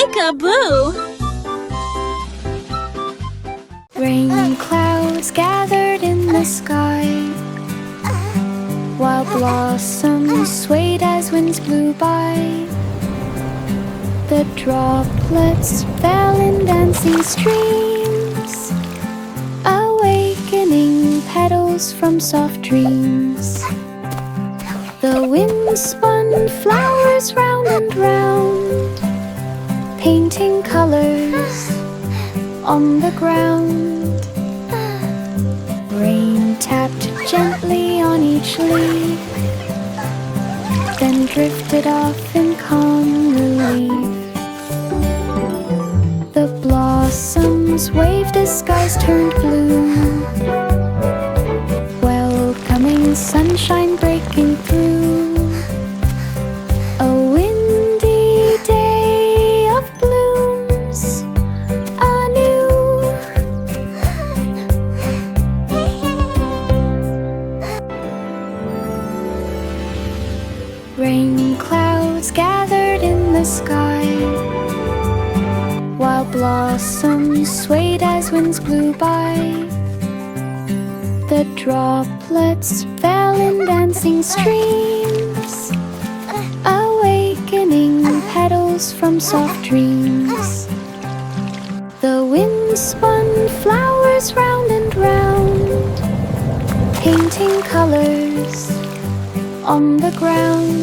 Peek-a-boo! Rain clouds gathered in the sky, while blossoms swayed as winds blew by. The droplets fell in dancing streams, awakening petals from soft dreams. The wind spun flowers round and round, painting colors on the ground. Rain tapped gently on each leaf, then drifted off in calm relief. The blossoms waved as skies turned blue, welcoming sunshine breaking through. A windy day of blooms anew. Rain clouds gathered in the sky, while blossoms swayed as winds blew by. The droplets fell in dancing streams, awakening petals from soft dreams. The wind spun flowers round and round, painting colors on the ground.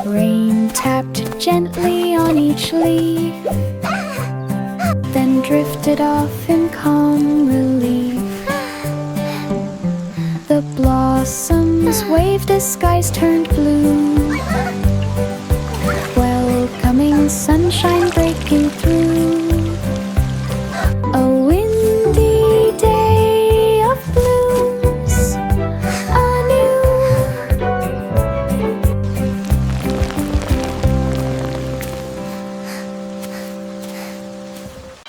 Rain tapped gently on each leaf, then drifted off in calm relief. The blossoms waved as skies turned blue, welcoming sunshine breaking through. A windy day of blooms anew.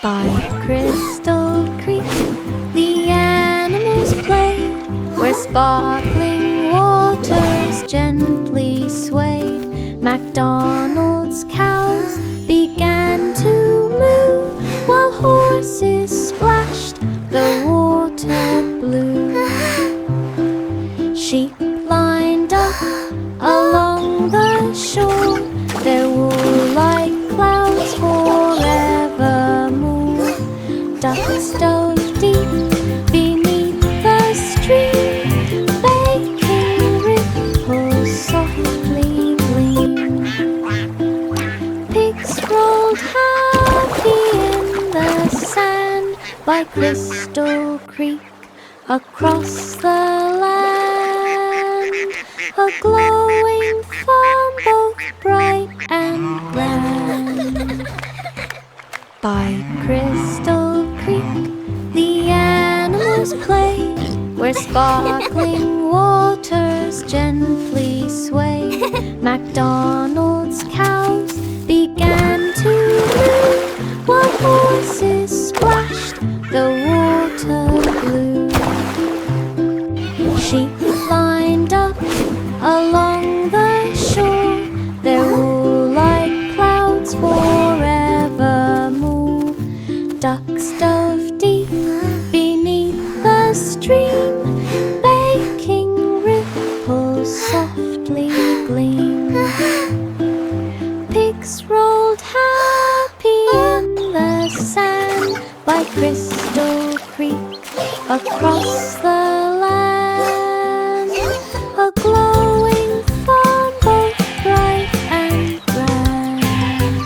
By Crystal Creek, the animals play, where sparkling waters gently swayed. MacDonald's cows began to moo, while horses splashed the water blue. Sheep lined up along the shore, their wool like clouds forevermore. Ducks dove deep beneath the stream, making ripples softly gleam. Pigs rolled happy in the sand by Crystal Creek across the land. A glowing farm both bright and grand. By Crystal Creek, the animals play, where sparkling waters gently sway. MacDonald's cows began to moo, while horses splashed the water blue. Sheep lined up along the shore, their wool like clouds forevermore. Ducks dove deep beneath the stream, making ripples softly gleam. Pigs rolled happy in the sand by Crystal Creek across the land. A glowing farm both bright and grand.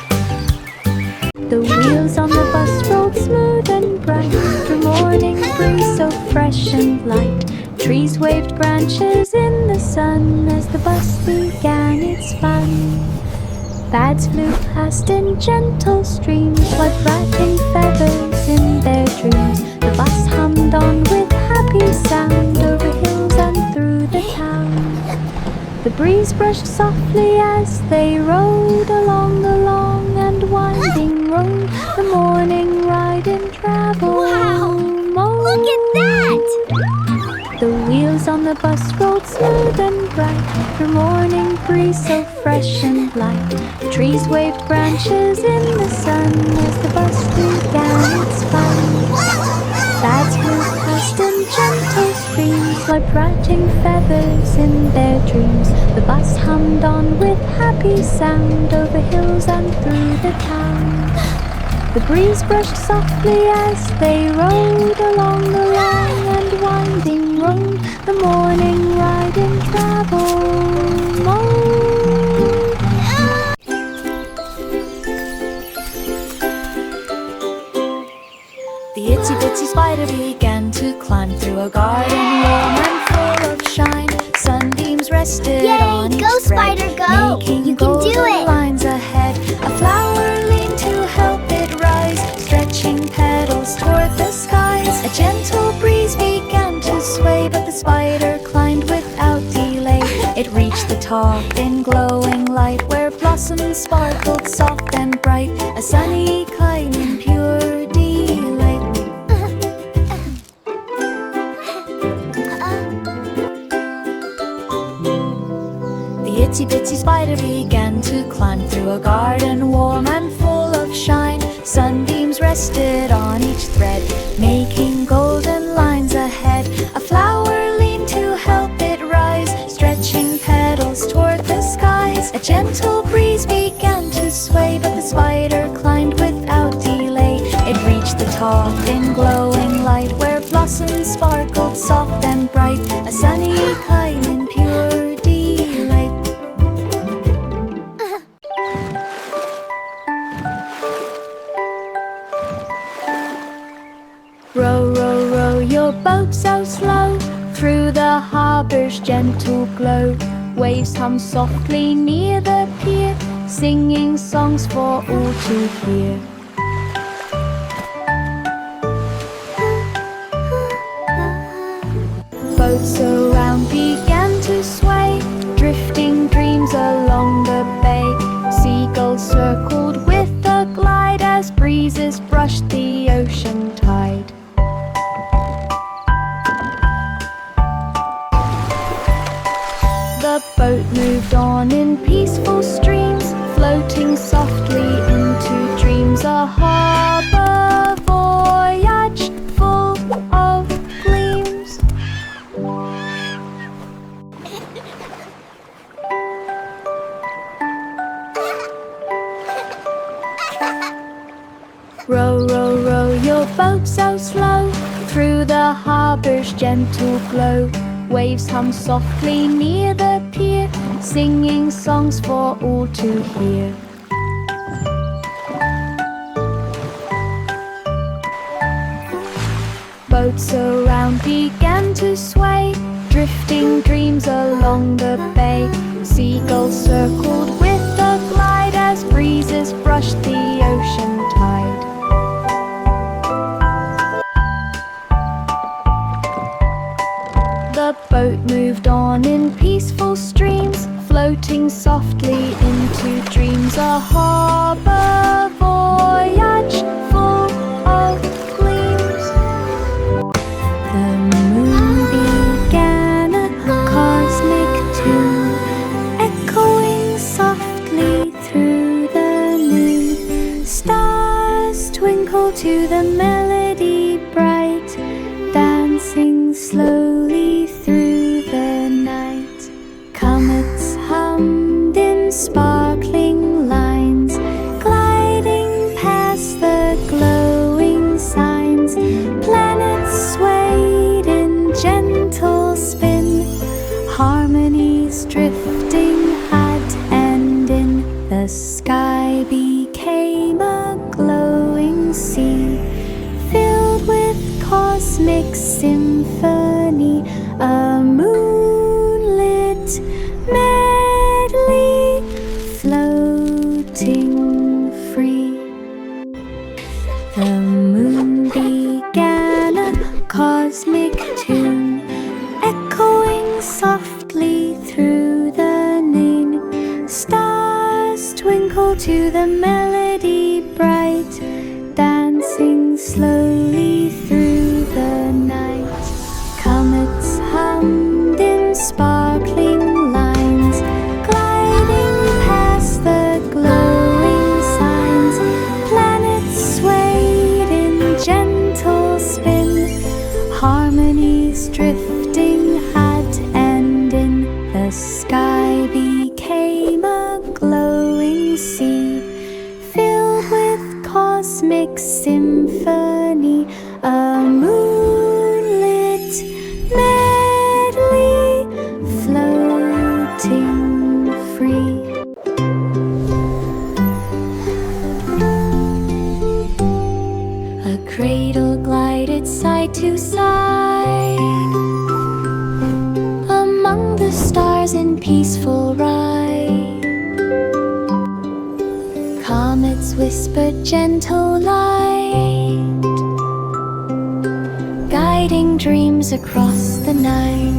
The wheels on the bus rolled smooth and bright, the morning breeze so fresh and light. Trees waved branches in the sun as the bus began its fun. Birds flew past in gentle streams, like flapping feathers in their dreams. The bus hummed on with happy sound over hills and through the town. The breeze brushed softly as they rode along the long and winding road. The morning ride in travel mode. Look at that! The wheels on the bus rolled smooth and bright. The morning breeze so fresh and light. The trees waved branches in the sun as the bus began its flight. Lads flew past in gentle streams like branching feathers in their dreams. The bus hummed on with happy sound over hills and through the town. The breeze brushed softly as they rode along the long and winding road. The morning ride in travel mode. The itsy bitsy spider began to climb through a garden warm and full of shine. Sunbeams rested on each go, thread, spider, go! making You can do golden it! lines ahead. A flower leaned to help it rise, stretching petals toward the skies. A gentle breeze began to sway, but the spider climbed without delay. It reached the top in glowing light, where blossoms sparkled soft and bright. A sunny climb in pure delight. The itsy bitsy spider began to climb through a garden warm and full of shine. Sunbeams rested on each thread, making golden lines ahead. A flower leaned to help it rise, stretching petals toward the skies. A gentle breeze began to sway, but the spider climbed without delay. It reached the top in glowing light, where blossoms sparkled soft and bright. A sunny climb in pure delight. Row, row, row your boat so slow through the harbor's gentle glow. Waves hum softly near the pier, singing songs for all to hear. Boats around began to sway, drifting dreams along the bay. Seagulls circled with a glide as breezes brushed the ocean tide. The boat moved on in peaceful streams, floating softly into dreams. A harbor voyage full of gleams. Row, row, row your boat so slow through the harbor's gentle glow. Waves hum softly near the pier, singing songs for all to hear. Boats around began to sway, drifting dreams along the bay. Seagulls circled with a glide as breezes brushed the ocean tide. The boat moved on in peaceful streams, floating softly into dreams. A harbor voyage full of gleams. The moon began a cosmic tune, echoing softly through the noon. Stars twinkle to the melody bright, dancing slowly through the night. Comets hummed in sparkling lines, gliding past the glowing signs. Planets swayed in gentle spin, harmonies drifting at and in. The sky became a glowing sea, filled with cosmic symphony. A moonlit medley floating free. The moon began a cosmic tune, echoing softly through the noon. Stars twinkle to the melody bright, dancing slowly through the night. Comets hum cosmic symphony, a moonlit medley floating free. A cradle glided side to side among the stars in peaceful ride. Comets whispered gentle light, guiding dreams across the night.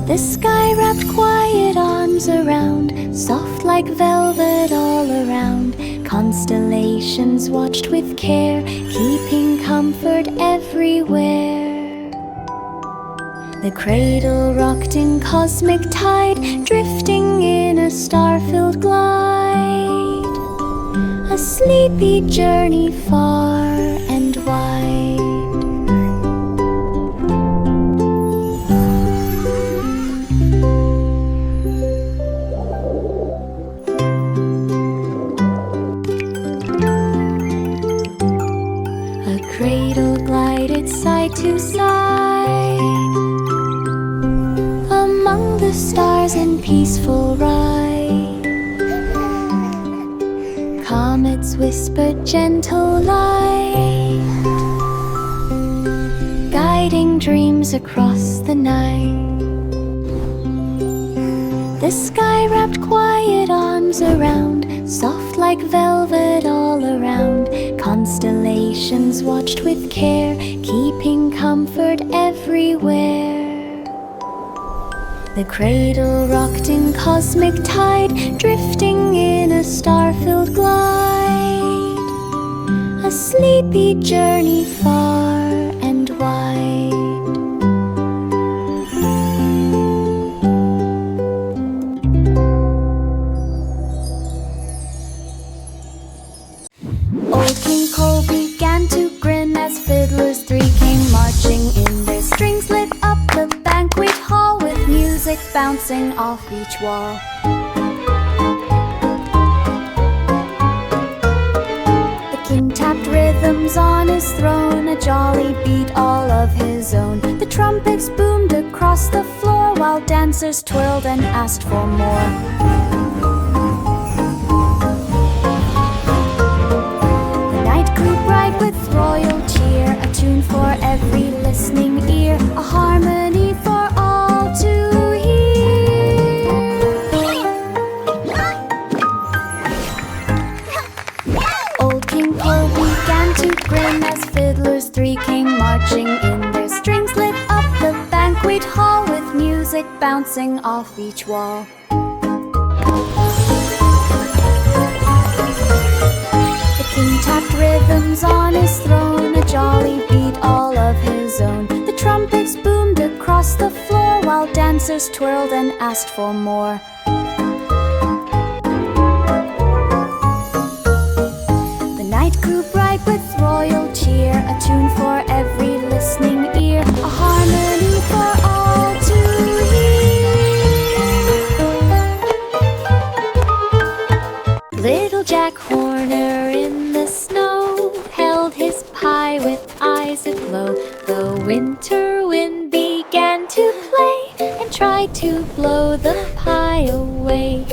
The sky wrapped quiet arms around, soft like velvet all around. Constellations watched with care, keeping comfort everywhere. The cradle rocked in cosmic tide, drifting in a star-filled glide. A sleepy journey far and wide. A cradle glided side to side among the stars in peaceful ride. Comets whispered gentle light, guiding dreams across the night. The sky wrapped quiet arms around, soft like velvet all around. Constellations watched with care, keeping comfort everywhere. The cradle rocked in cosmic tide, drifting in a star-filled glide. A sleepy journey far and wide. Old King Cole began to grin as fiddlers three came marching in. Their strings lit up the banquet hall with music bouncing off each wall. The king tapped rhythms on his throne, a jolly beat all of his own. The trumpets boomed across the floor while dancers twirled and asked for more. With royal cheer, a tune for every listening ear, a harmony for all to hear. Old King Cole began to grin as fiddlers three came marching in. Their strings lit up the banquet hall with music bouncing off each wall. The king tapped rhythms on his throne, a jolly beat all of his own. The trumpets boomed across the floor while dancers twirled and asked for more. The night grew bright with royal cheer, a tune for every listening ear, a harmony for all to hear. Little Jack Horner in the snow held his pie with eyes aglow. The winter wind began to play and tried to blow the pie away.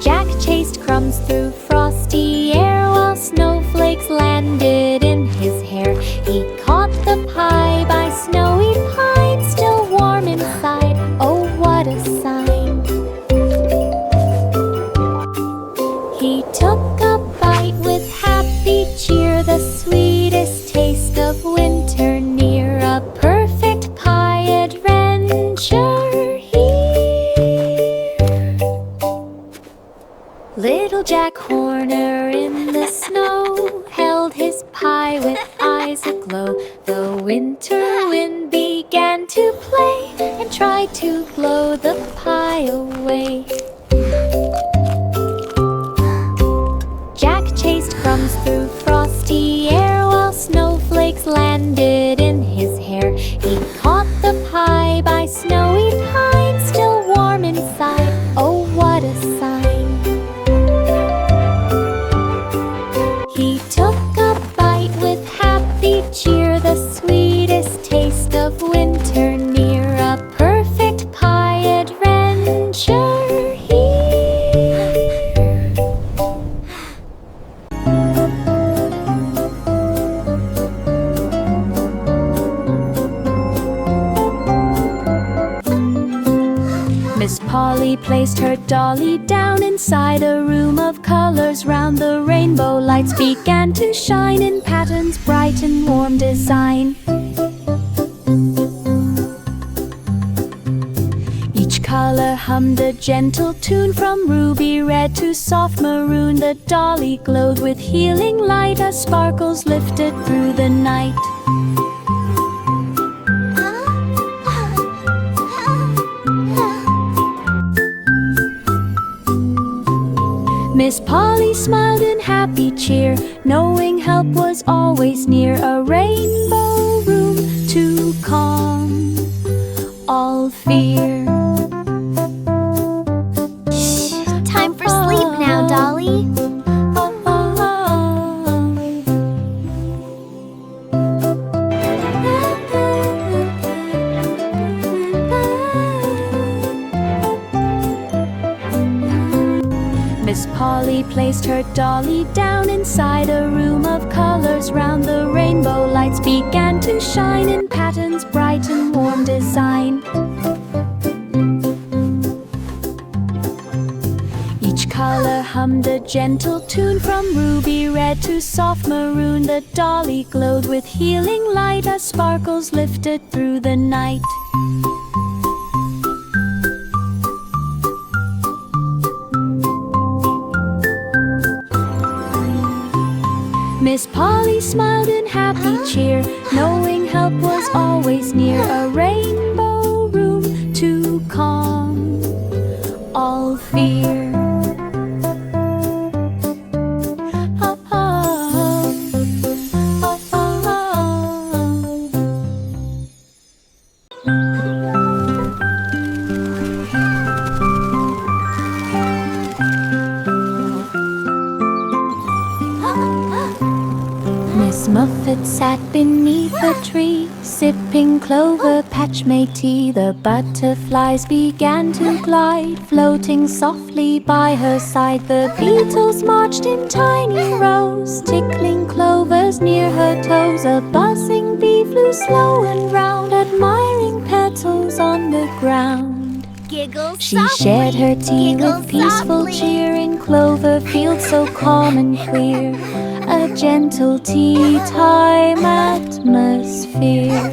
Jack chased crumbs through frosty air while snowflakes landed in his hair. He caught the pie by snowy pine, still warm inside. Oh, what a sign! He took a bite with happy cheer, the sweetest taste of winter near. A perfect pie adventure here. Little Jack Horner in the snow held his pie with eyes aglow. The winter wind began to play and tried to blow the pie away. Jack chased crumbs through frosty air while snowflakes landed in his hair. He caught the pie by snowy pine, still warm inside. Oh, what a sign! Miss Polly placed her dolly down inside a room of colors. Round the rainbow lights began to shine in patterns, bright and warm design. Each color hummed a gentle tune, from ruby red to soft maroon. The dolly glowed with healing light as sparkles lifted through the night. Miss Polly smiled in happy cheer, knowing help was always near. A rainbow room to calm all fear. Time for sleep now, Dolly. Miss Polly placed her dolly down inside a room of colors. Round the rainbow lights began to shine in patterns, bright and warm design. Each color hummed a gentle tune, from ruby red to soft maroon. The dolly glowed with healing light as sparkles lifted through the night. Miss Polly smiled in happy cheer, knowing help was always near. A rainbow room to calm all fear. Miss Muffet sat beneath a tree, sipping clover patch made tea. The butterflies began to glide, floating softly by her side. The beetles marched in tiny rows, tickling clovers near her toes. A buzzing bee flew slow and round, admiring petals on the ground. Giggle She softly, shared her tea giggle with peaceful softly. cheer in clover fields so calm and clear. A gentle tea time atmosphere.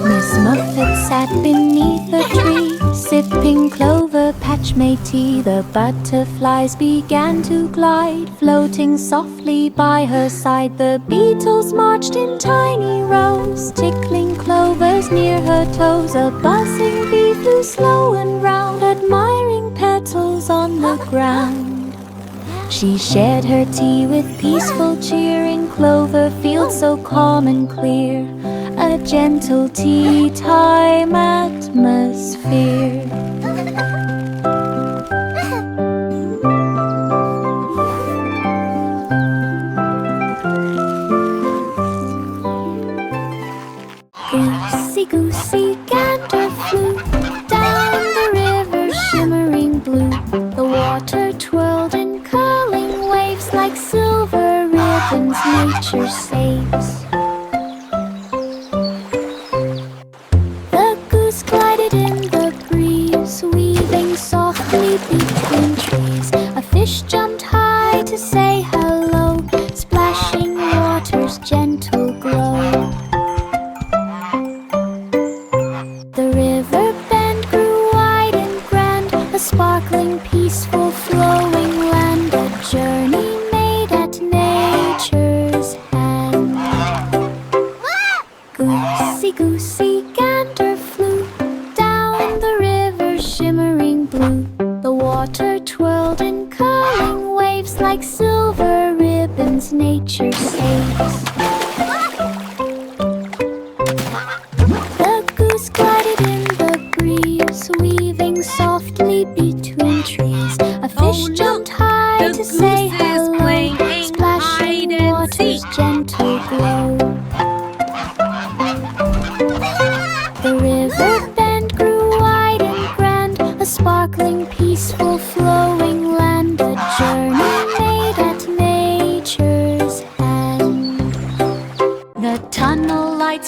Miss Muffet sat beneath a tree, sipping clover patch made tea. The butterflies began to glide, floating softly by her side. The beetles marched in tiny rows, tickling clovers near her toes. A buzzing bee flew slow and round, admiring petals on the ground. She shared her tea with peaceful cheer in clover fields so calm and clear. A gentle tea time atmosphere. Goosey, goosey, gander flew down the river, shimmering blue. The water twirled in curling waves like silver ribbons nature saves. The goose glided in the breeze, weaving softly between trees. A fish jumped high to say hello, splashing water's gentle glow. The river bend grew wide and grand, a sparkling, peaceful, flowing land. A journey made at nature's hand. Goosey, goosey, gander flew down the river, shimmering blue. The water twirled in curling waves like silver ribbons nature saves. The goose glided in the breeze, weaving softly between trees. A fish jumped high to say hello, splashing water.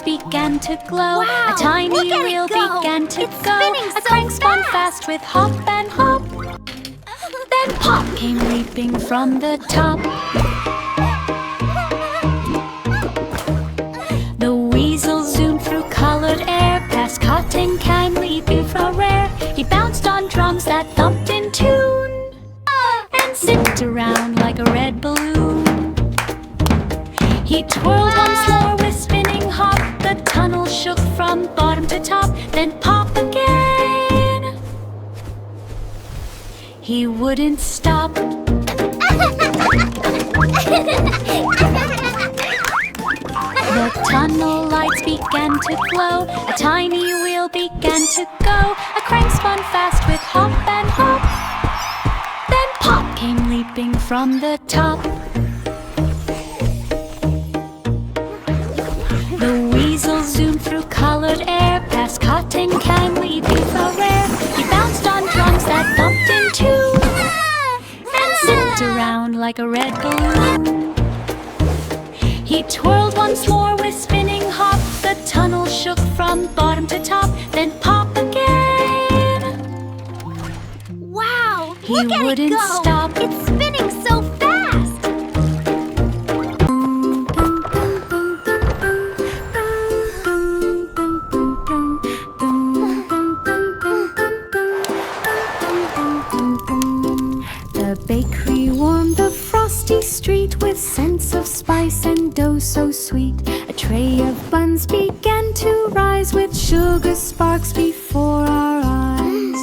began to glow. Wow, A tiny look at it wheel go. began to It's go. spinning A so crank spun fast. fast with hop and hop. Then pop came leaping from the top. The weasel zoomed through colored air, past cotton candy, beef rare. He bounced on drums that thumped in tune, and zipped around like a red balloon. He twirled once more with spinning hop. The tunnel shook from bottom to top, then pop again. He wouldn't stop. The tunnel lights began to glow. A tiny wheel began to go. A crank spun fast with hop and hop. Then pop came leaping from the top. The weasel zoomed through colored air, past cotton candy, beef rare. He bounced on drums that thumped in tune, and zipped around like a red balloon. He twirled once more with spinning hop. The tunnel shook from bottom to top, then pop again. Wow, He look at wouldn't it go. stop. It's spinning so fast. The bakery warmed the frosty street with scents of spice and dough so sweet. A tray of buns began to rise with sugar sparks before our eyes.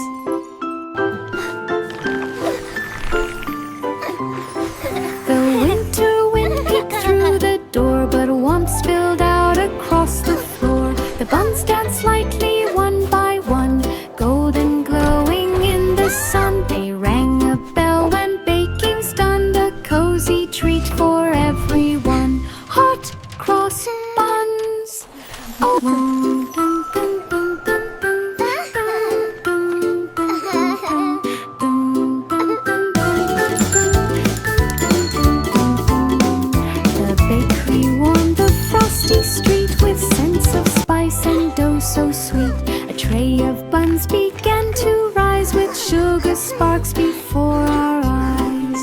The winter wind peeked through the door, but warmth spilled out across the floor. The buns danced lightly one by one, golden glowing in the sun. They rang a bell when baking's done, a cozy treat for everyone. Hot cross buns. Oh, the bakery warmed the frosty street with scents of spice and dough so sweet. A tray of buns began to rise with sugar sparks before our eyes.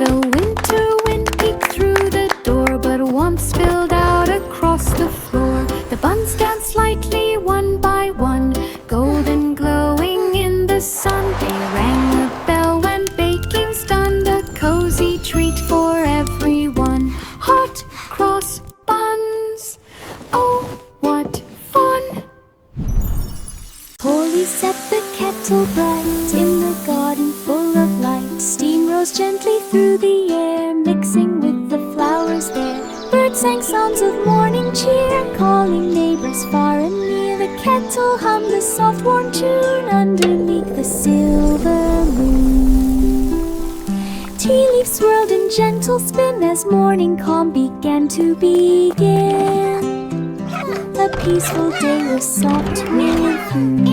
The winter wind peeked through the door, but warmth spilled out across the floor. The buns danced lightly one by one, golden glowing in the sun. They rang a bell when baking's done, a cozy treat for everyone. Hot cross buns. Oh, what fun! Polly set the kettle bright in the garden full of light. Steam rose gently through the air, mixing with the flowers there. Birds sang songs of morning cheer, calling neighbors far and near. The kettle hummed a soft warm tune underneath the silver moon. Tea leaves swirled in gentle spin as morning calm began to begin. A peaceful day with soft rhythm.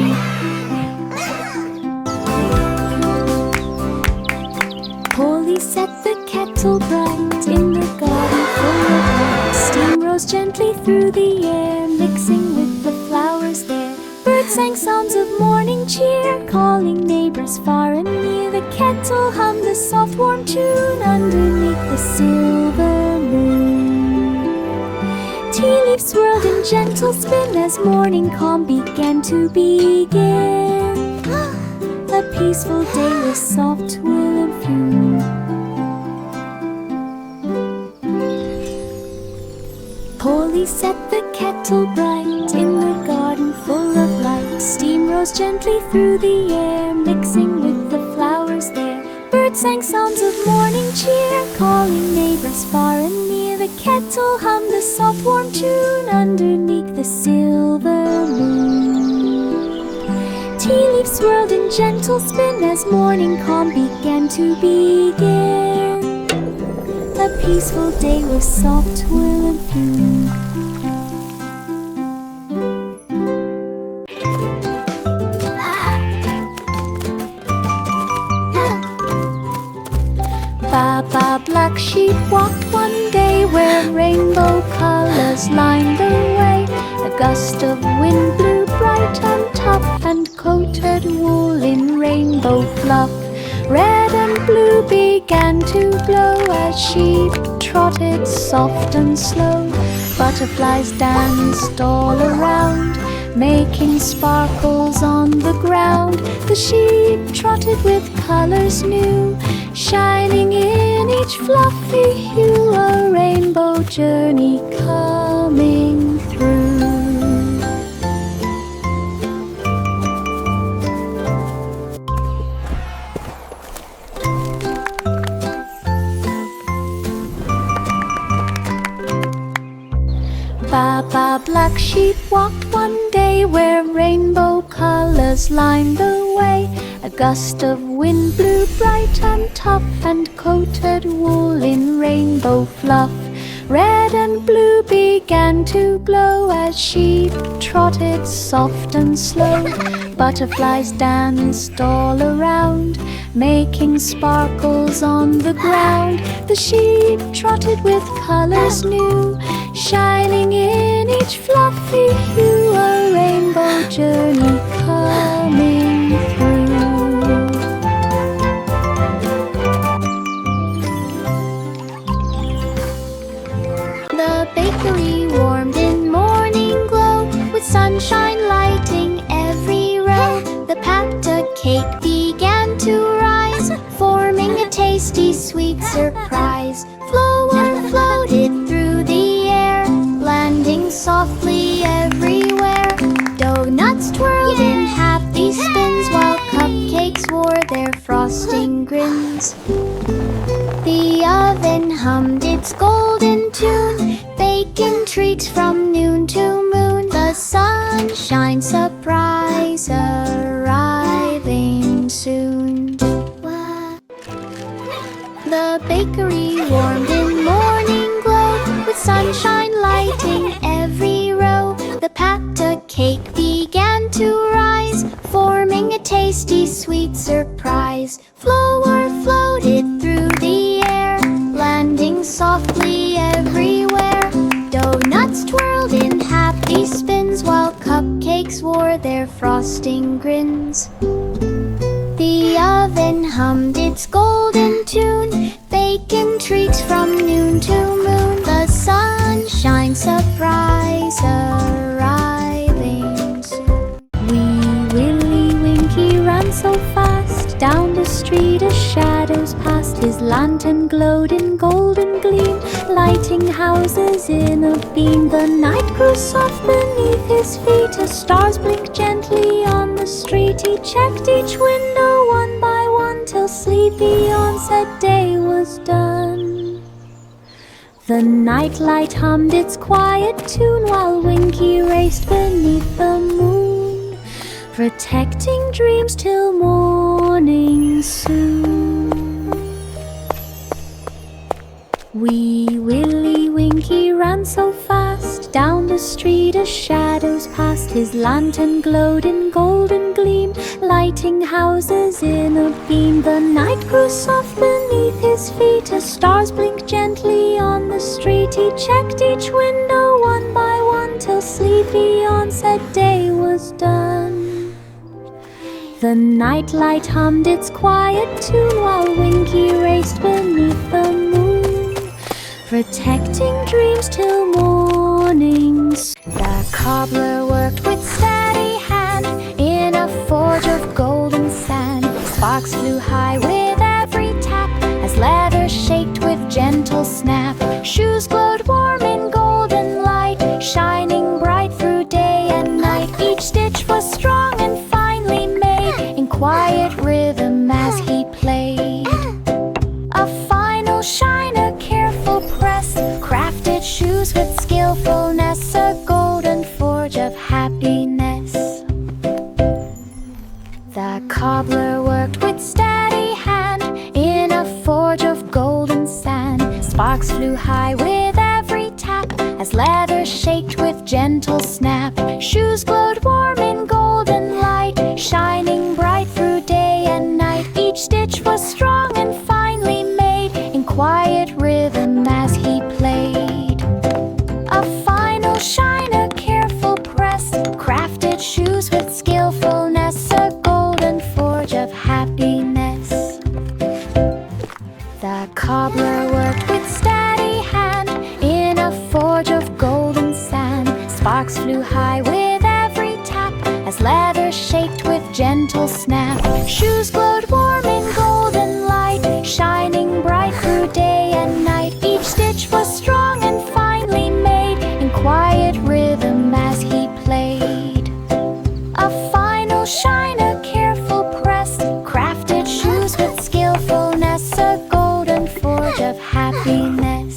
Polly set the kettle bright in the garden full of light. Steam rose gently through the air, mixing with the flowers there. Birds sang songs of morning cheer, calling neighbors far and near. The kettle hummed a soft warm tune underneath the silver moon. Tea leaves swirled in gentle spin as morning calm began to begin. A peaceful day with soft willow fume. Polly set the kettle bright in the garden full of light. Steam rose gently through the air, mixing with the flowers there. Birds sang songs of morning cheer, calling neighbors far and near. The kettle hummed a soft warm tune underneath the silver moon. Tea leaves swirled in gentle spin as morning calm began to begin. A peaceful day with soft willow fume. Ba ba blah black sheep walked one day where rainbow colors lined the way. A gust of wind blew bright and tough and coated wool in rainbow fluff. Red and blue began to glow as sheep trotted soft and slow. Butterflies danced all around, making sparkles on the ground. The sheep trotted with colors new, shining in each fluffy hue. A rainbow journey coming through. Baba black sheep walked one day where rainbow colors lined the way. A gust of wind blew bright and tough and coated wool in rainbow fluff. Red and blue began to glow as sheep trotted soft and slow. Butterflies danced all around, making sparkles on the ground. The sheep trotted with colors new, shining in each fluffy hue. A rainbow journey coming through. The bakery warmed in morning glow, with sunshine lighting every row. The patta cake began to rise, forming a tasty sweet surprise. Flour floated through the air, landing softly everywhere. Donuts twirled in happy spins, while cupcakes wore their frosting grins. The oven hummed its golden tune, baking treats from noon to moon. The sunshine surprise arriving soon. The bakery warmed in morning glow, with sunshine lighting every row. The patta cake began to rise, forming a tasty sweet surprise. Flour floated through the air, landing softly everywhere. Donuts twirled in happy spins, while cupcakes wore their frosting grins. The oven hummed its golden tune, baking treats from noon to moon. The sunshine surprise arriving soon. Wee Willie Winky ran so fast, down the street as shadows passed. His lantern glowed in golden gleam, lighting houses in a beam. The night grew soft beneath his feet, as stars blinked gently on the street. He checked each window one by one, till sleepy yawn said day was done. The nightlight hummed its quiet tune, while Winky raced beneath the moon, protecting dreams till morning soon. Wee Willie Winky ran so fast, down the street as shadows passed. His lantern glowed in golden gleam, lighting houses in a beam. The night grew soft beneath his feet, as stars blinked gently on the street. He checked each window one by one, till sleepy yawn said day was done. The nightlight hummed its quiet tune, while Winky raced beneath the moon, protecting dreams till morning. The cobbler worked with steady hand in a forge of golden sand. Sparks flew high with every tap, as leather shaked with gentle snap. Shoes glowed warm in golden light, shining bright through day and night. Each stitch was strong and finely made, in quiet rhythm as he played. A final shine, a careful press, crafted shoes with skillfulness, a golden forge of happiness. The cobbler worked with steady hand in a forge of golden sand. Sparks flew high with every tap, as leather shaked with gentle snap. Shoes glowed warm in golden light, shining bright through day and night. Each stitch was strong and finely made, in quiet cobbler worked with steady hand in a forge of golden sand. Sparks flew high with every tap as leather shaked with gentle snap. Shoes glowed warm in golden light, shining bright through day and night. Each stitch was strong and finely made in quiet rhythm as he played. A final shine, a careful press, crafted shoes with skillfulness, a golden forge of happiness.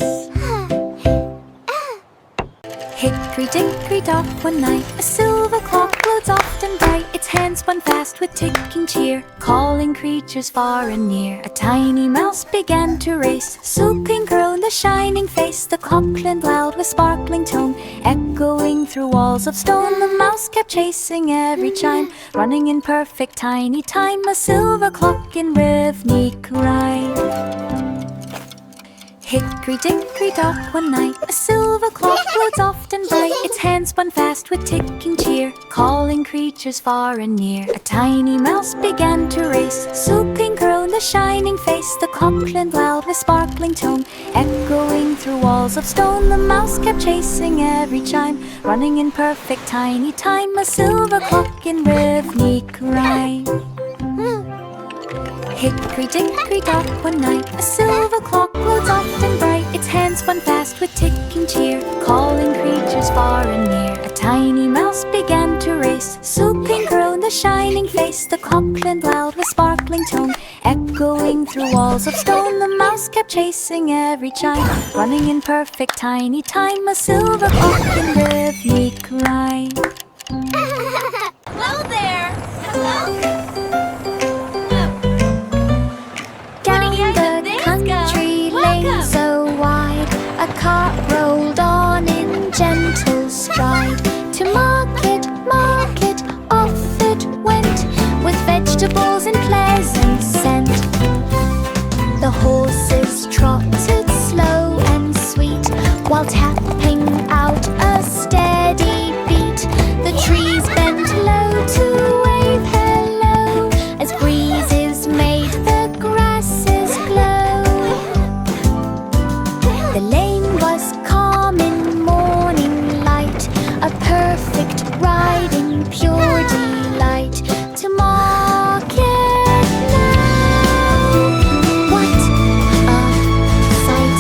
Hickory-dickory-dock, one night a silver clock glowed soft and bright. Its hands spun fast with ticking cheer, calling creatures far and near. A tiny mouse began to race, so pink grown the shining face. The clock clanged loud with sparkling tone, echoing through walls of stone. The mouse kept chasing every chime, running in perfect tiny time, a silver clock in rhythmic rhyme. Hickory-dickory-dock, one night a silver clock glowed soft and bright. Its hands spun fast with ticking cheer, calling creatures far and near. A tiny mouse began to race, so pink grown the shining face. The clock clanged loud with sparkling tone, echoing through walls of stone. The mouse kept chasing every chime, running in perfect tiny time, a silver clock in rhythmic rhyme. Hickory-dickory-dock, one night a silver clock glowed soft and bright. Its hands spun fast with ticking cheer, calling creatures far and near. A tiny mouse began to race, so pink grown the shining face. The clock clanged loud with sparkling tone, echoing through walls of stone. The mouse kept chasing every chime, running in perfect tiny time, a silver clock in rhythmic rhyme. Hello there! Hello! Country lane so wide, a cart rolled on in gentle stride. To market, market, off it went, with vegetables and pleasant scent. The horses trotted slow and sweet, while tapping out a steady beat. The trees bent low to wave hello, as breezes made the grasses glow. The lane was calm in morning light, a perfect ride in pure delight. To market now, what a sight!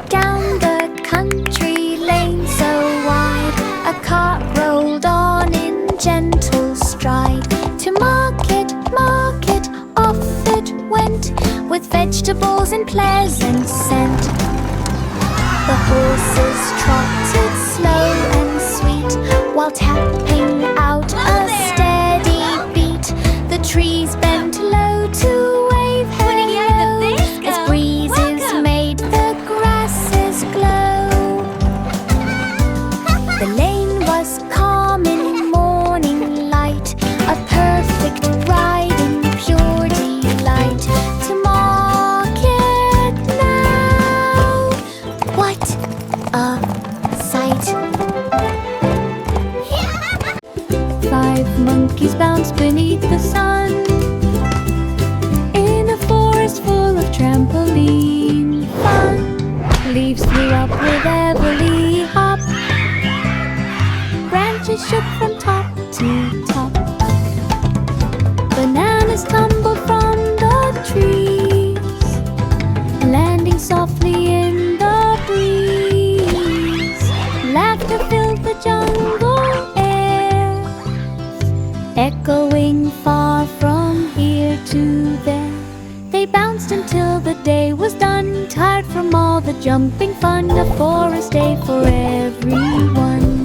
Down the country lane so wide, a cart rolled on in gentle stride. To market, market, off it went, with vegetables and pleasant scent. The horses trotted slow and sweet, while tapping out a steady beat. The trees bent low to wave hello, as breezes made the grasses glow. The lane was calm in morning light, a perfect ride in pure delight. To market now, what a sight! 5 monkeys bounced beneath the sun, in a forest full of trampoline fun. Leaves flew up with every hop, branches shook from top to top. Bananas tumbled from the trees, landing softly in the breeze. Laughter filled the jungle air, echoing far from here to there. They bounced until the day was done, tired from all the jumping fun. A forest day for everyone.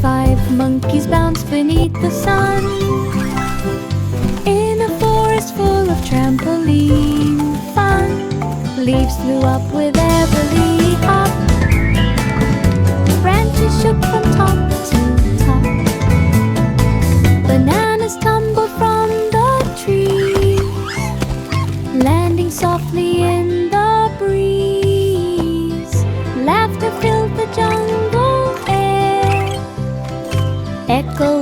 5 monkeys bounced beneath the sun, in a forest full of trampoline fun. Leaves flew up with every hop, branches shook from top to top. Bananas tumbled from the trees, landing softly in the breeze. Laughter filled the jungle air, echo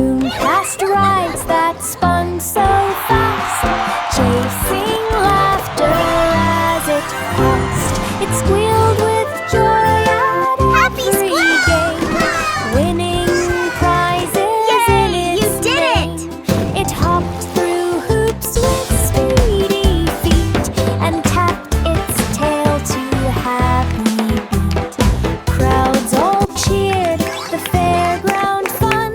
soon passed rides that spun so fast, chasing laughter as it passed. It squealed with joy at every game, winning prizes in its name. It hopped through hoops with speedy feet and tapped its tail to happy beat. Crowds all cheered the fairground fun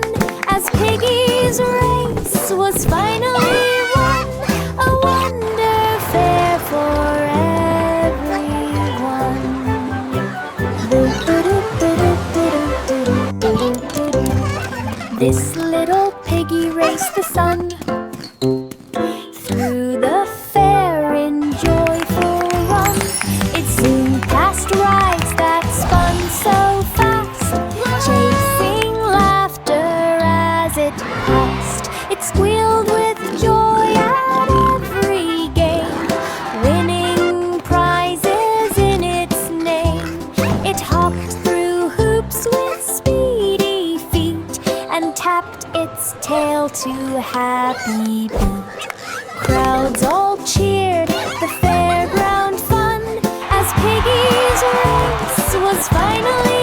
as Piggy's race was finally won. A wonder fair for everyone. This little piggy raced the sun through the fair in joyful run. It soon passed rides that spun so fast, chasing laughter as it passed. It squealed with joy at every game, winning prizes in its name. It hopped through hoops with speedy feet and tapped its tail to happy beat. Crowds all cheered the fairground fun as Piggy's race was finally